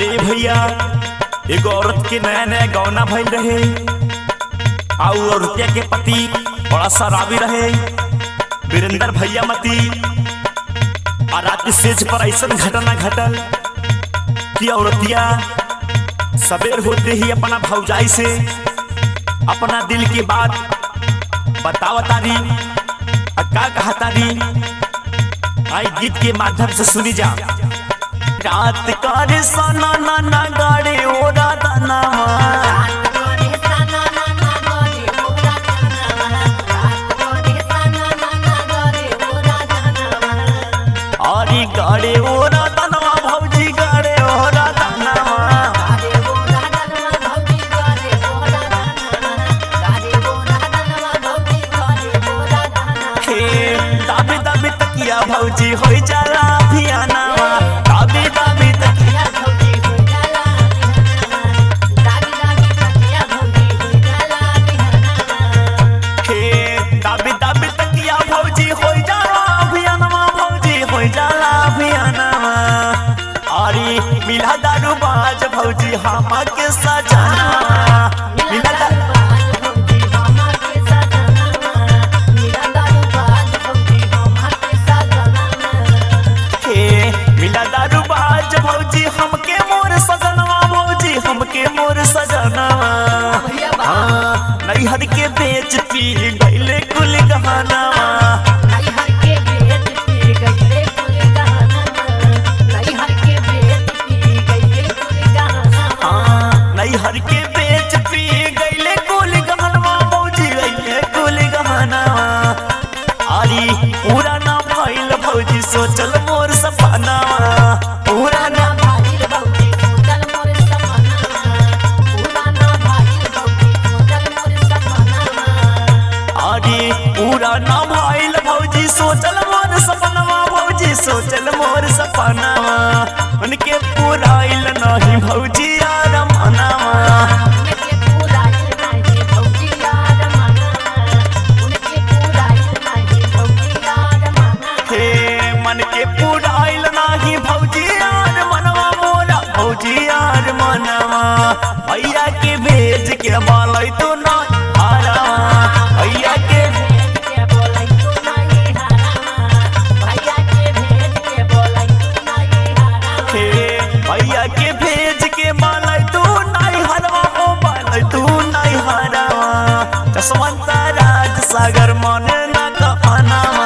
अरे भैया एगो औरत के नया नया गौना भइल रहे और औरतिया के पति बड़ा शराबी रहे वीरेंद्र भैया मती। और रात सेज पर ऐसा घटना घटल कि औरतिया सबेर होते ही अपना भौजाई से अपना दिल की बात बतावता दी का कहता दी। आई गीत के माध्यम से सुनी जा। रात करे सना ना गाड़े ओ राधा नामा, अरे गाड़े ओ राधा नामा भौजी गाड़े ओ राधा नामा। दाबी दाबी तकिया भौजी हो जाला अभियाना, दाबी दाबी तकिया भौजी हो जाला दाबी दाबी तकिया भौजी हो जाला अभियानवा, भौजी हो जाला अभियानवा। अरे मिला दारू बाज भौजी हम के सजना, मिला दारू भौजी हमके मोर सजनवा, भौजी हमके मोर सजनवा। नैहर के बेच पी गईले कुल गहनवा, नैहर के बेच पी गईले कुल गहनवा, नैहर के बेच पी गईले कुल गहनवा। नैहर के बेच पी गईले कुल गहनवा, भौजी गईले कुल गहनवा। अरे पूरा ना भइल भौजी सोचल मोर सपनावा, पूरा ना भाईल भौजी सोचल मोर सपनावा, पूरा ना भाईल भौजी सोचल मोर सपनावा। अरे पूरा ना भइल भौजी सोचल मोर सपनावा, भौजी सोचल मोर सपनावा। उनके पुराइल नहीं भौजी यार मनावा, उनके पुराइल नहीं भौजी यार मनावा, उनके पुराइल नहीं भौजी यार मनावा। हे मन के पुराइल नहीं भौजी यार मनवा मोरा, भौजी यार मनवा। भैया के भेज के बालै तो ना हारावा, भैया के भेज के बोलै तू नहीं हारावा, भैया के भेज के बोलै तू नहीं हारावा। भैया के भेज के बालै तू नहीं हरवा, ओ बालै तू नहीं हरवा। जसवंत राज सागर मन न कहनावा।